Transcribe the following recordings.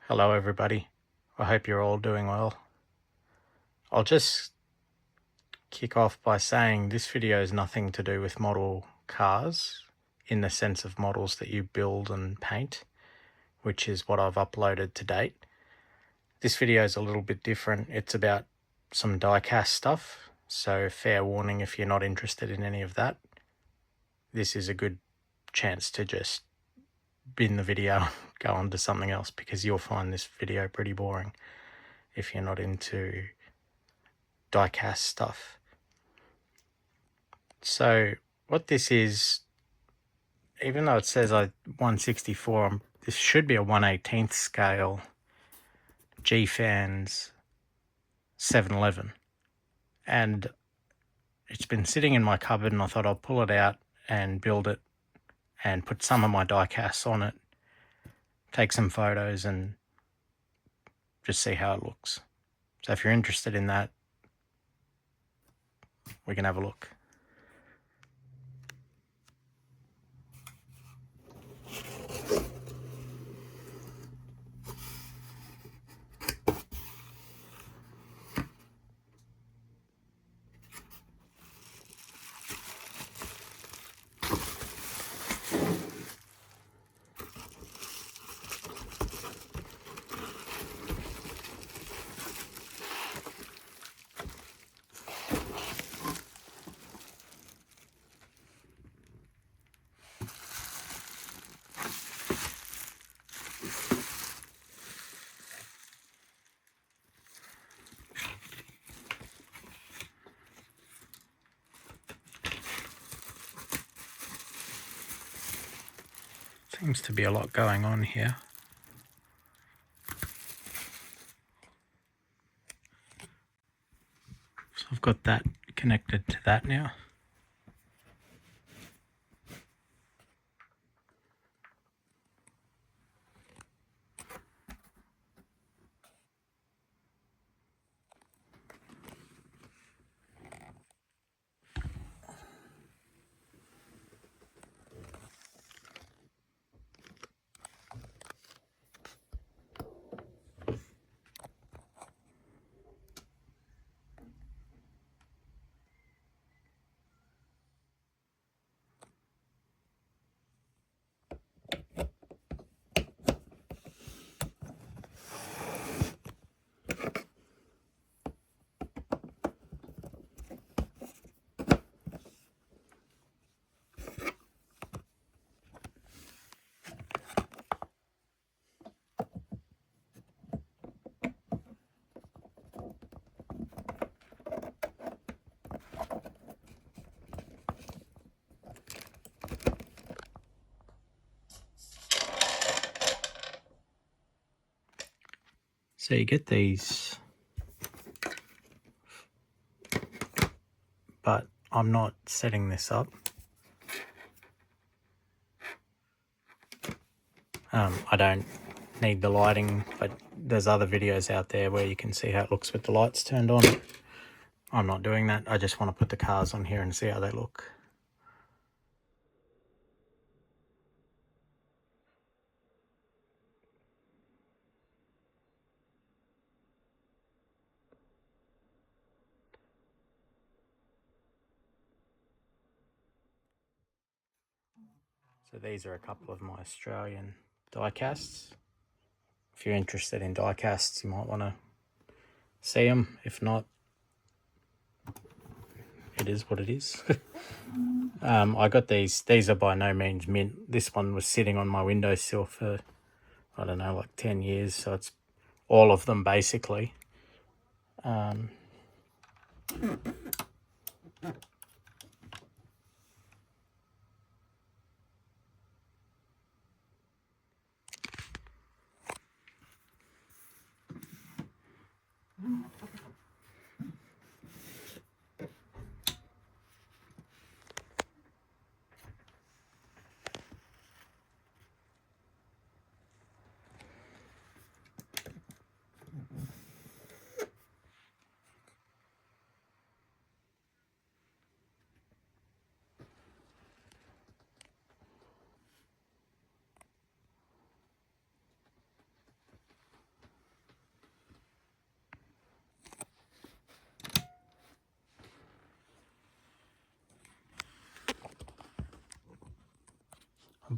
Hello everybody, I hope you're all doing well. I'll just kick off by saying this video is nothing to do with model cars in the sense of models that you build and paint, which is what I've uploaded to date. This video is a little bit different. It's about some diecast stuff, so fair warning if you're not interested in any of that. This is a good chance to just bin the video, go on to something else, because you'll find this video pretty boring if you're not into diecast stuff. So what this is, even though it says 164, this should be a 1/18th scale G-Fans 711, and it's been sitting in my cupboard, and I thought I'll pull it out and build it and put some of my diecasts on it, take some photos and just see how it looks. So if you're interested in that, we can have a look. Seems to be a lot going on here. So I've got that connected to that now. So you get these, but I'm not setting this up. I don't need the lighting, but there's other videos out there where you can see how it looks with the lights turned on. I'm not doing that. I just want to put the cars on here and see how they look. So these are a couple of my Australian diecasts. If you're interested in diecasts, you might want to see them. If not, it is what it is. I got these. These are by no means mint. This one was sitting on my windowsill for, I don't know, like 10 years. So it's all of them basically.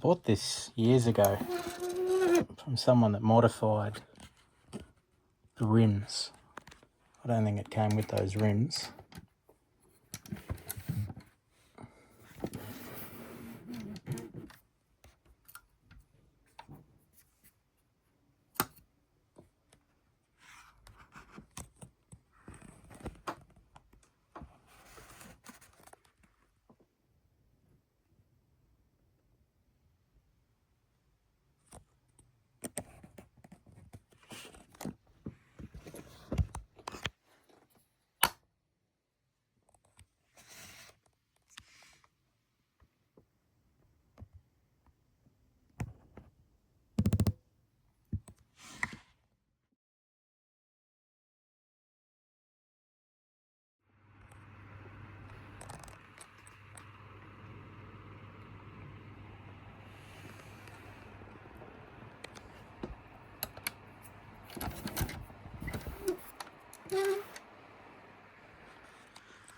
bought this years ago from someone that modified the rims. I don't think it came with those rims.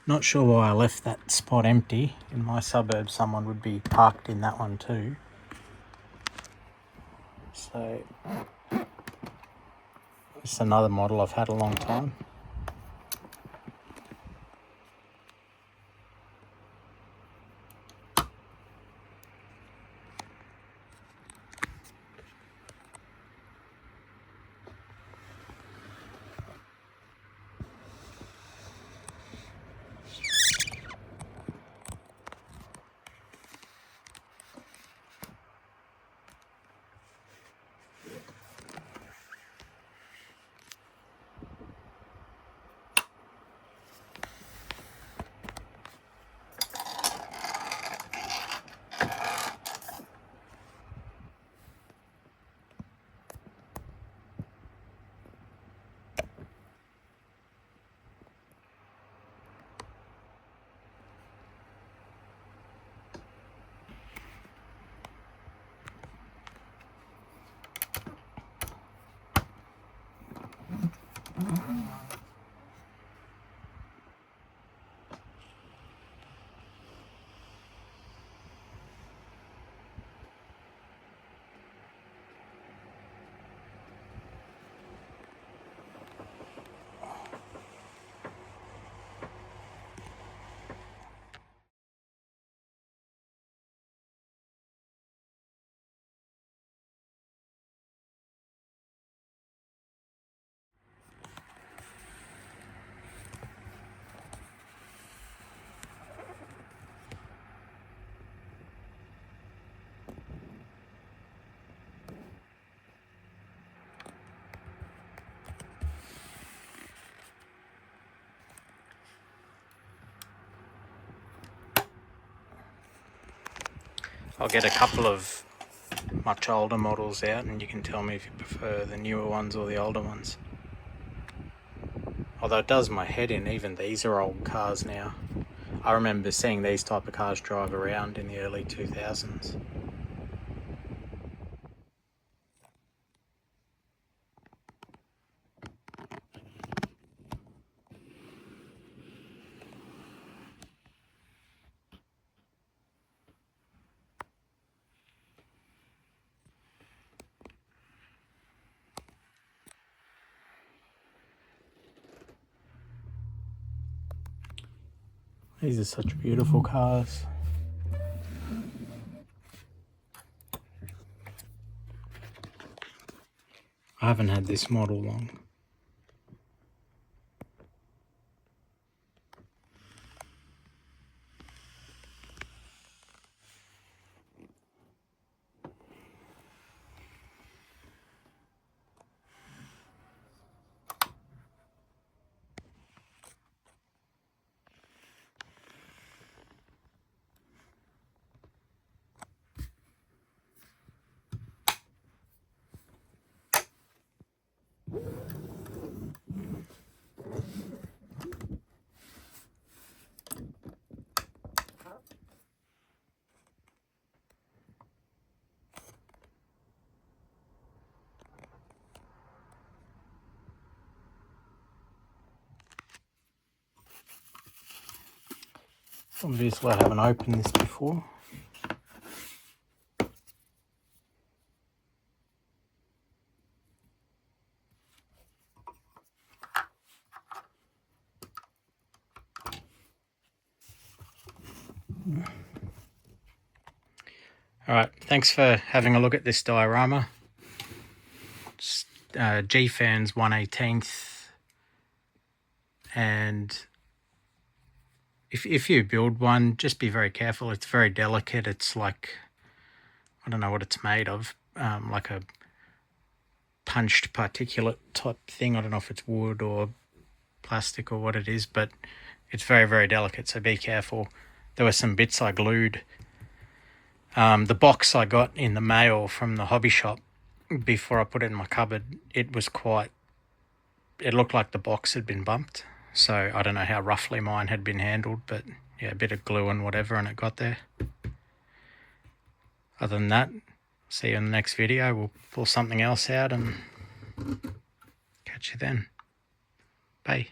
Not sure why I left that spot empty. In my suburb, someone would be parked in that one too. So, it's another model I've had a long time. I'll get a couple of much older models out and you can tell me if you prefer the newer ones or the older ones. Although it does my head in, even these are old cars now. I remember seeing these type of cars drive around in the early 2000s. These are such beautiful cars. I haven't had this model long. Obviously I haven't opened this before. Alright, thanks for having a look at this diorama. It's, G-Fans 1/18, and if you build one, just be very careful. It's very delicate. It's like, I don't know what it's made of, like a punched particulate type thing. I don't know if it's wood or plastic or what it is, but it's very, very delicate, so be careful. There were some bits I glued. The box I got in the mail from the hobby shop, before I put it in my cupboard, it looked like the box had been bumped. So I don't know how roughly mine had been handled, but yeah, a bit of glue and whatever, and it got there. Other than that, see you in the next video. We'll pull something else out and catch you then. Bye.